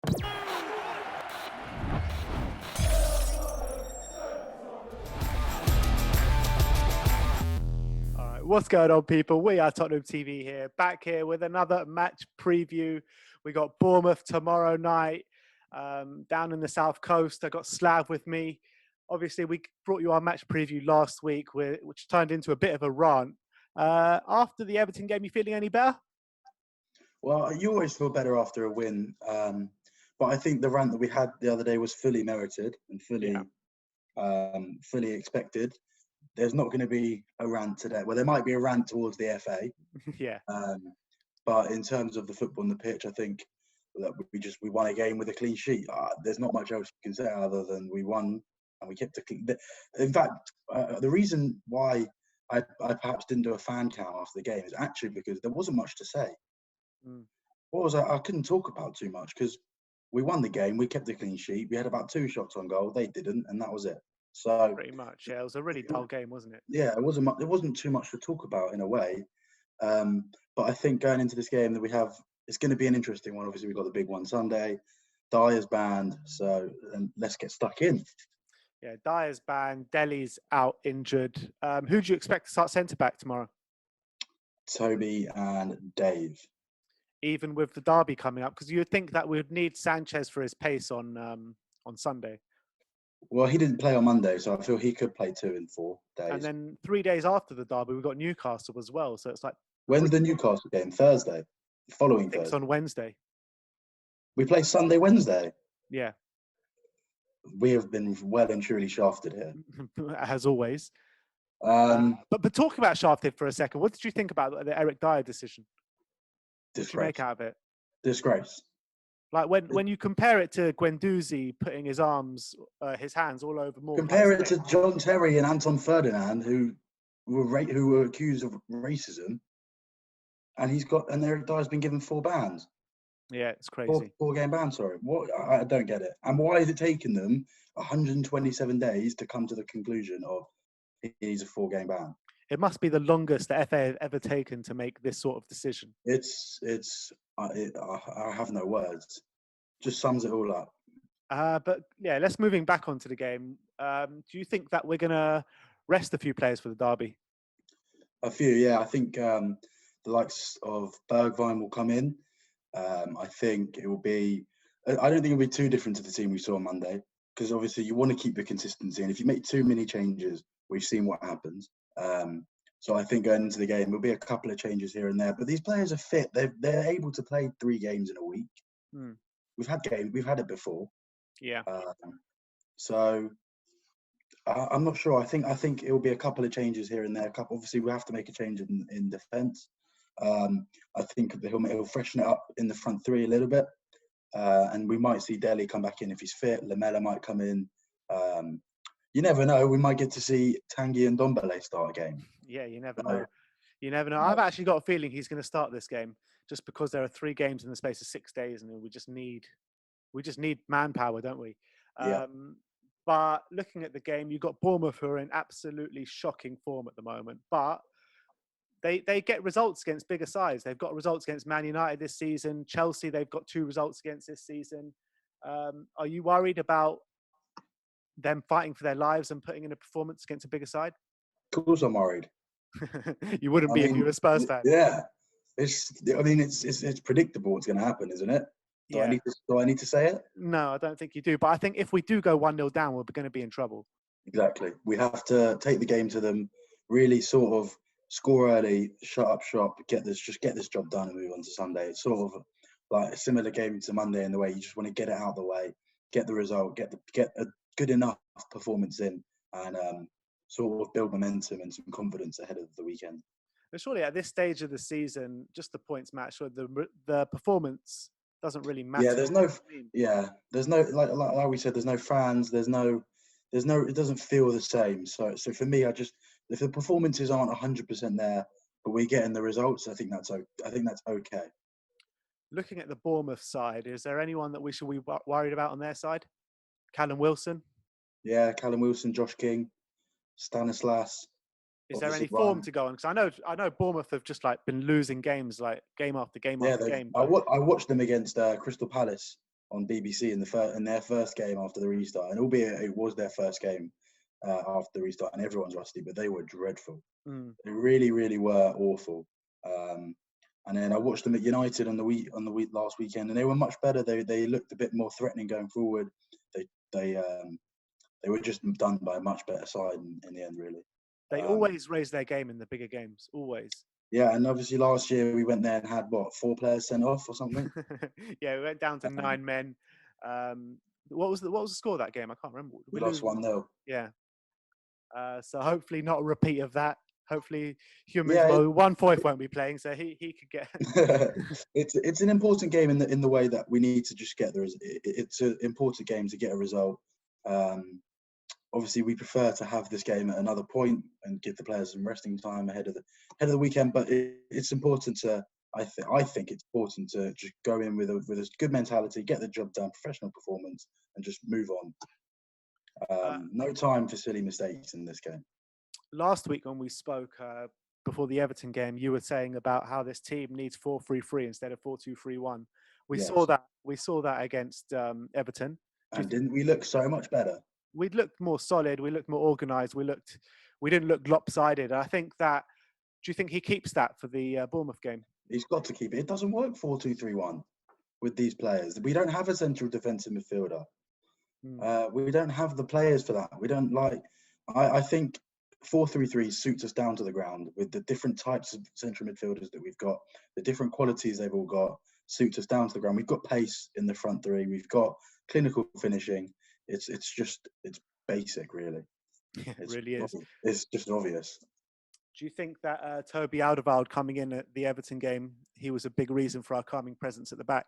All right, what's going on, people? We are Tottenham TV here, back here with another match preview. We got Bournemouth tomorrow night down in the South Coast. I got Slav with me. Obviously, we brought you our match preview last week, which turned into a bit of a rant. After the Everton game, you feeling any better? Well, you always feel better after a win. But I think the rant that we had the other day was fully merited and fully expected. There's not going to be a rant today. Well, there might be a rant towards the FA. Yeah. But in terms of the football on the pitch, I think that we won a game with a clean sheet. There's not much else you can say other than we won and we kept a clean. In fact, the reason why I perhaps didn't do a fan count after the game is actually because there wasn't much to say. I couldn't talk about too much because we won the game. We kept a clean sheet. We had about 2 shots on goal. They didn't, and that was it. So pretty much, yeah. It was a really dull game, wasn't it? Yeah, it wasn't too much to talk about in a way. But I think going into this game that it's going to be an interesting one. Obviously, we've got the big one Sunday. Dyer's banned, so let's get stuck in. Yeah, Dyer's banned. Dele's out injured. Who do you expect to start centre back tomorrow? Toby and Dave. Even with the derby coming up, because you would think that we would need Sanchez for his pace on Sunday. Well, he didn't play on Monday, so I feel he could play 2 in 4 days. And then 3 days after the derby, we've got Newcastle as well. So it's like... When's the Newcastle game? Thursday? Following Thursday? It's on Wednesday. We play Sunday, Wednesday? Yeah. We have been well and truly shafted here. As always. But talking about shafted for a second, what did you think about the Eric Dyer decision? What did you make out of it? Disgrace. Like when you compare it to Guendouzi putting his hands all over more. Compare it to John Terry and Anton Ferdinand, who were accused of racism, and Eric Dyer's been given 4 bans. Yeah, it's crazy. 4-game ban. Sorry, what? I don't get it. And why is it taking them 127 days to come to the conclusion of he's a 4-game ban? It must be the longest the FA have ever taken to make this sort of decision. I have no words. Just sums it all up. But yeah, let's moving back onto the game. Do you think that we're gonna rest a few players for the derby? A few, yeah. I think the likes of Bergwijn will come in. I think it will be. I don't think it'll be too different to the team we saw on Monday, because obviously you want to keep the consistency, and if you make too many changes, we've seen what happens. So I think going into the game, there'll be a couple of changes here and there. But these players are fit. They're able to play 3 games in a week. We've had it before. Yeah. So I'm not sure. I think it will be a couple of changes here and there. Obviously, we have to make a change in defence. I think he'll freshen it up in the front 3 a little bit. And we might see Dele come back in if he's fit. Lamela might come in. You never know. We might get to see Tanguy and Ndombele start a game. Yeah, you never know. You never know. I've actually got a feeling he's going to start this game just because there are 3 games in the space of 6 days, and we just need manpower, don't we? Yeah. But looking at the game, you've got Bournemouth who are in absolutely shocking form at the moment, but they get results against bigger sides. They've got results against Man United this season. Chelsea, they've got 2 results against this season. Are you worried about them fighting for their lives and putting in a performance against a bigger side? Of course I'm worried. You wouldn't be if you were a Spurs fan. Yeah. It's predictable what's going to happen, isn't it? Do I need to say it? No, I don't think you do. But I think if we do go 1-0 down, we're going to be in trouble. Exactly. We have to take the game to them, really sort of score early, shut up shop, get this job done and move on to Sunday. It's sort of like a similar game to Monday in the way you just want to get it out of the way, get the result, get a good enough performance in, and sort of build momentum and some confidence ahead of the weekend. But surely at this stage of the season, just the points match, so the performance doesn't really matter. Yeah, there's no like we said, there's no fans, there's no it doesn't feel the same. So for me, if the performances aren't 100% there, but we're getting the results, I think that's okay. Looking at the Bournemouth side, is there anyone that we should be worried about on their side? Callum Wilson? Yeah, Callum Wilson, Josh King, Stanislas. Is there any form to go on? Because I know Bournemouth have just been losing games, game after game after game. I watched them against Crystal Palace on BBC in their first game after the restart, and albeit it was their first game after the restart, and everyone's rusty, but they were dreadful. They really, really were awful. And then I watched them at United on the week last weekend, and they were much better. They looked a bit more threatening going forward. They were just done by a much better side in the end, really. They always raise their game in the bigger games, always. Yeah, and obviously last year we went there and had 4 players sent off or something. Yeah, we went down to 9 men. What was the score of that game? I can't remember. We lost 1-0. Yeah. So hopefully not a repeat of that. Hopefully One Foyth won't be playing, so he could get. It's an important game in the way that we need to just get there. It's an important game to get a result. Obviously, we prefer to have this game at another point and give the players some resting time ahead of the weekend. But it's important to. I think it's important to just go in with a good mentality, get the job done, professional performance, and just move on. No time for silly mistakes in this game. Last week when we spoke before the Everton game, you were saying about how this team needs 4-3-3 instead of 4-2-3-1. We saw that against Everton. And didn't we look so much better? We looked more solid. We looked more organised. We didn't look lopsided. I think that. Do you think he keeps that for the Bournemouth game? He's got to keep it. It doesn't work 4-2-3-1 with these players. We don't have a central defensive midfielder. We don't have the players for that. We don't like. I think 4-3-3 suits us down to the ground with the different types of central midfielders that we've got, the different qualities they've all got, suits us down to the ground. We've got pace in the front three. We've got clinical finishing. It's basic, really. Yeah, it really is. It's just obvious. Do you think that Toby Alderweireld coming in at the Everton game, he was a big reason for our calming presence at the back?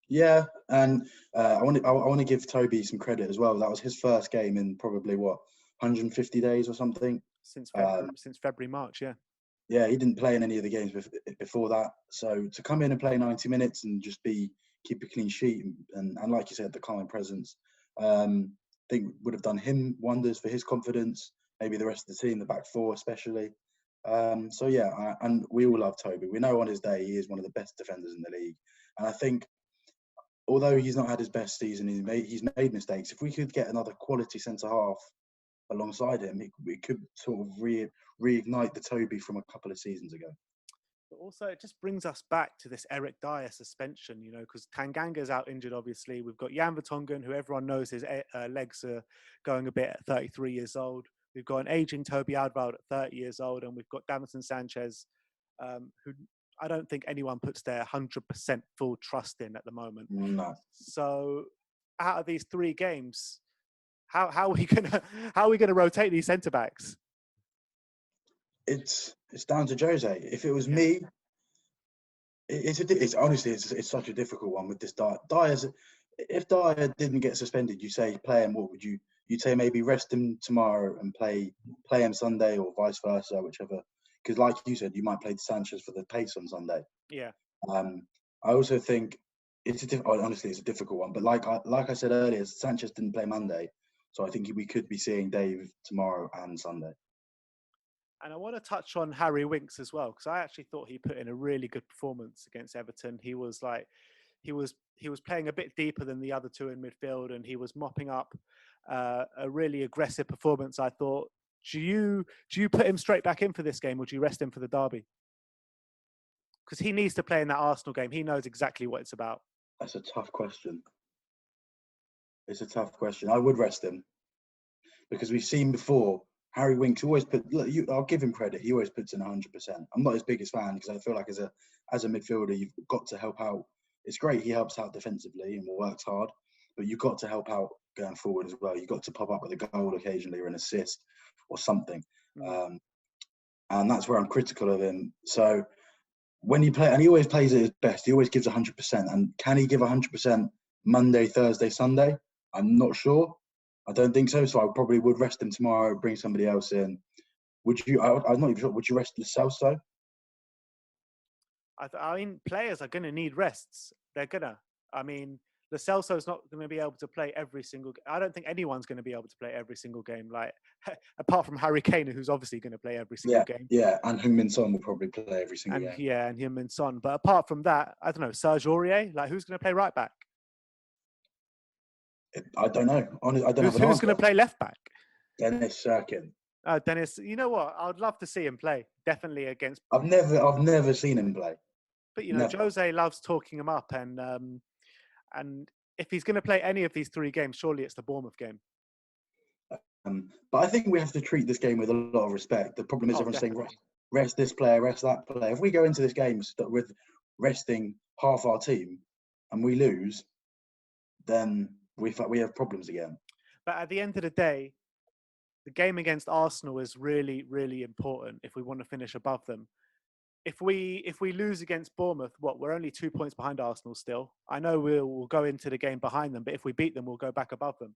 Yeah, and I want to give Toby some credit as well. That was his first game in probably 150 days or something. Since February, March, yeah. Yeah, he didn't play in any of the games before that. So to come in and play 90 minutes and just keep a clean sheet and like you said, the calming presence, I think would have done him wonders for his confidence. Maybe the rest of the team, the back four especially. So yeah, and we all love Toby. We know on his day he is one of the best defenders in the league. And I think, although he's not had his best season, he's made mistakes. If we could get another quality centre half alongside him, we could sort of reignite the Toby from a couple of seasons ago. But also, it just brings us back to this Eric Dyer suspension, because Tanganga's out injured, obviously. We've got Jan Vertonghen, who everyone knows his legs are going a bit at 33 years old. We've got an ageing Toby Alderweireld at 30 years old, and we've got Davinson Sanchez, who I don't think anyone puts their 100% full trust in at the moment. No. So, out of these 3 games, how are we gonna rotate these centre backs? It's down to Jose. If it was me, it's honestly such a difficult one with this Dyer. If Dyer didn't get suspended, you say play him. What would you? You'd say maybe rest him tomorrow and play him Sunday, or vice versa, whichever. Because like you said, you might play Sanchez for the pace on Sunday. Yeah. I also think honestly, it's a difficult one. But like I said earlier, Sanchez didn't play Monday, so I think we could be seeing Dave tomorrow and Sunday. And I want to touch on Harry Winks as well, because I actually thought he put in a really good performance against Everton. He was playing a bit deeper than the other two in midfield, and he was mopping up a really aggressive performance, I thought. Do you put him straight back in for this game, or do you rest him for the derby? Because he needs to play in that Arsenal game. He knows exactly what it's about. That's a tough question. It's a tough question. I would rest him, because we've seen before, Harry Winks always I'll give him credit. He always puts in 100%. I'm not his biggest fan, because I feel like as a midfielder, you've got to help out. It's great he helps out defensively and works hard, but you've got to help out going forward as well. You've got to pop up with a goal occasionally or an assist or something. And that's where I'm critical of him. So when he plays, and he always plays at his best, he always gives 100%. And can he give 100% Monday, Thursday, Sunday? I'm not sure. I don't think so. So I probably would rest him tomorrow, bring somebody else in. Would you? I'm not even sure. Would you rest Lo Celso? I mean, players are going to need rests. They're gonna. I mean, Lo Celso's not going to be able to play every single. I don't think anyone's going to be able to play every single game. Like, apart from Harry Kane, who's obviously going to play every single game. Yeah, and Heung-min Son will probably play every single game. Yeah, and Heung-min Son. But apart from that, I don't know, Serge Aurier. Like, who's going to play right back? I don't know. Honestly, I don't have Who's an going answer. to play left back? Dennis Sirkin. Dennis, you know what? I'd love to see him play. Definitely against. I've never seen him play. But Never. Jose loves talking him up, and if he's going to play any of these 3 games, surely it's the Bournemouth game. But I think we have to treat this game with a lot of respect. The problem is everyone's saying rest this player, rest that player. If we go into this game with resting half our team and we lose, then we have problems again. But at the end of the day, the game against Arsenal is really, really important if we want to finish above them. If we lose against Bournemouth, we're only 2 points behind Arsenal still. I know we'll go into the game behind them, but if we beat them, we'll go back above them.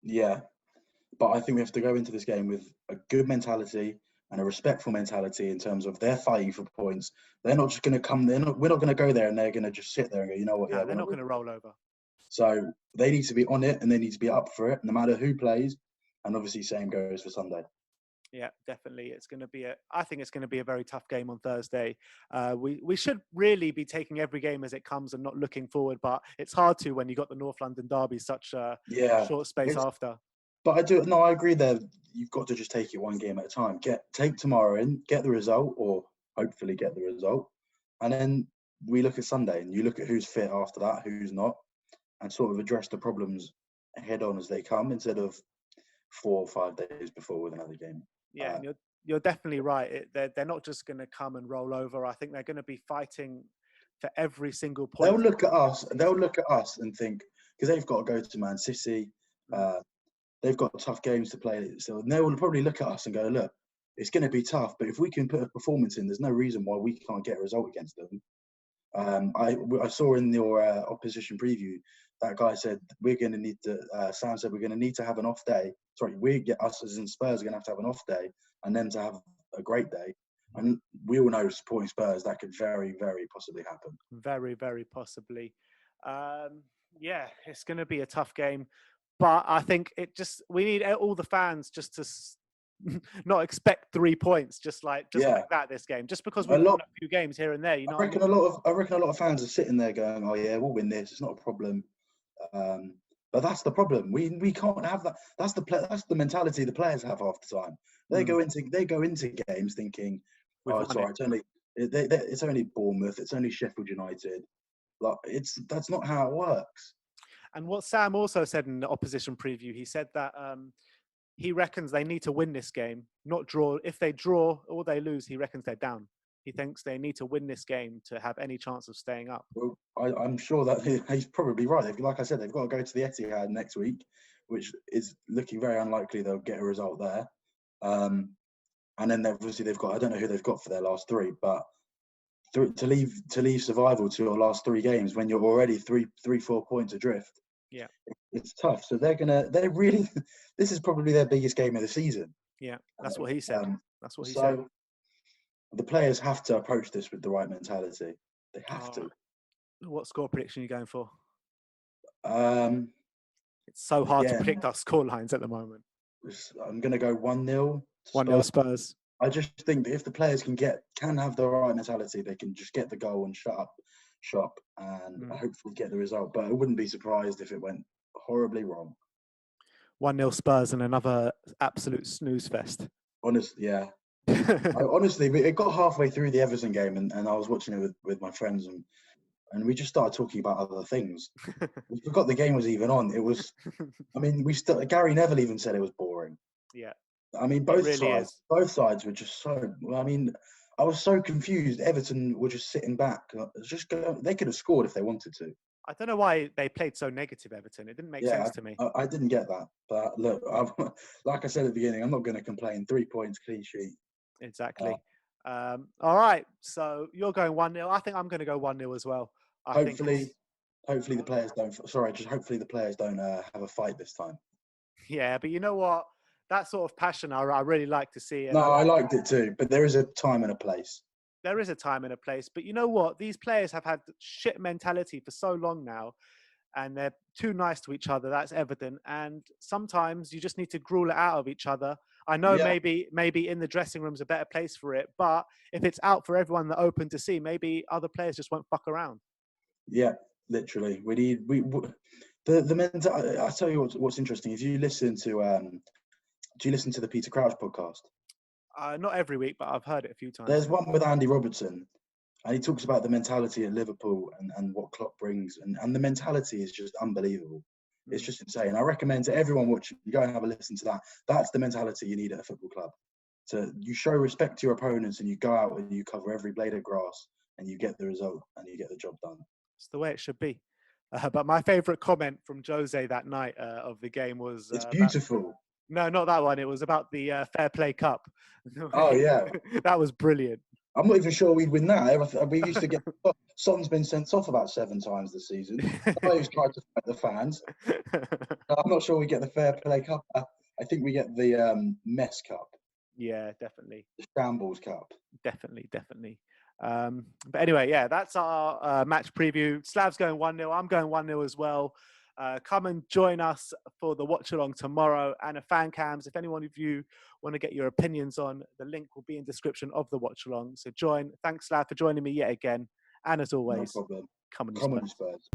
Yeah, but I think we have to go into this game with a good mentality and a respectful mentality in terms of they're fighting for points. They're not just going to come. We're not going to go there and they're going to just sit there and go, you know what? No, they're not going to roll over. So they need to be on it and they need to be up for it, no matter who plays. And obviously, same goes for Sunday. Yeah, definitely. I think it's going to be a very tough game on Thursday. We should really be taking every game as it comes and not looking forward, but it's hard to when you got the North London derby such a short space after. But I agree there. You've got to just take it one game at a time. Take tomorrow in, get the result, or hopefully get the result. And then we look at Sunday and you look at who's fit after that, who's not, and sort of address the problems head on as they come instead of 4 or 5 days before with another game. Yeah, you're definitely right. They're not just going to come and roll over. I think they're going to be fighting for every single point. They'll look at us and think, because they've got to go to Man City, they've got tough games to play. So they will probably look at us and go, look, it's going to be tough, but if we can put a performance in, there's no reason why we can't get a result against them. I saw in your opposition preview, that guy said we're going to need to. Sam said we're going to need to have an off day. Sorry, us as in Spurs are going to have an off day, and then to have a great day. And we all know supporting Spurs, that could very, very possibly happen. Very, very possibly. Yeah, it's going to be a tough game, but I think we need all the fans just to not expect 3 points, just like that this game, just because we've won a few games here and there. I reckon a lot of fans are sitting there going, "Oh yeah, we'll win this. It's not a problem." But that's the problem. We can't have that. That's the mentality the players have half the time. They go into games thinking, "Oh, it's all right. It's only Bournemouth. It's only Sheffield United." Like that's not how it works. And what Sam also said in the opposition preview, he said that he reckons they need to win this game, not draw. If they draw or they lose, he reckons they're down. He thinks they need to win this game to have any chance of staying up. Well, I'm sure that he's probably right. Like I said, they've got to go to the Etihad next week, which is looking very unlikely they'll get a result there. And then obviously they've got, I don't know who they've got for their last 3, but to leave survival to your last 3 games when you're already 4 points adrift. Yeah, it's tough. So this is probably their biggest game of the season. Yeah, that's what he said. That's what he said. The players have to approach this with the right mentality. They have to. What score prediction are you going for? It's so hard to predict our score lines at the moment. I'm going to go 1-0. 1-0 Spurs. I just think that if the players can have the right mentality, they can just get the goal and shut up shop and hopefully get the result. But I wouldn't be surprised if it went horribly wrong. 1-0 Spurs and another absolute snooze fest. Honestly, yeah. Honestly, it got halfway through the Everton game and I was watching it with my friends and we just started talking about other things. We forgot the game was even on. It was, I mean, Gary Neville even said it was boring. Yeah. I mean, both sides were just so, I mean, I was so confused. Everton were just sitting back. They could have scored if they wanted to. I don't know why they played so negative, Everton. It didn't make sense to me. I didn't get that. But look, like I said at the beginning, I'm not going to complain. 3 points, clean sheet. Exactly. All right. So you're going 1-0. I think I'm going to go 1-0 as well. Hopefully the players don't. Sorry, just hopefully the players don't have a fight this time. Yeah, but you know what? That sort of passion, I really like to see it. No, I liked it too. But there is a time and a place. There is a time and a place. But you know what? These players have had shit mentality for so long now. And they're too nice to each other. That's evident. And sometimes you just need to gruel it out of each other. I know maybe in the dressing room's a better place for it. But if it's out for everyone that open to see, maybe other players just won't fuck around. Yeah, literally. The mental. I tell you what's interesting. If you listen to do you listen to the Peter Crouch podcast? Not every week, but I've heard it a few times. There's one with Andy Robertson, and he talks about the mentality at Liverpool and what Klopp brings, and the mentality is just unbelievable. It's just insane. I recommend to everyone watching, you go and have a listen to that. That's the mentality you need at a football club. So you show respect to your opponents and you go out and you cover every blade of grass and you get the result and you get the job done. It's the way it should be. But my favourite comment from Jose that night of the game was... It's beautiful. No, not that one. It was about the Fair Play Cup. Oh, yeah. That was brilliant. I'm not even sure we'd win that. We used to get... Son's been sent off about 7 times this season. Players tried to fight the fans. I'm not sure we get the Fair Play Cup. I think we get the Mess Cup. Yeah, definitely. The Shambles Cup. Definitely. But anyway, yeah, that's our match preview. Slav's going 1-0. I'm going 1-0 as well. Come and join us for the watch along tomorrow and a fan cams. If anyone of you want to get your opinions on, the link will be in description of the watch along. So join. Thanks, Slav, for joining me yet again. And as always, No problem. come on, Spurs.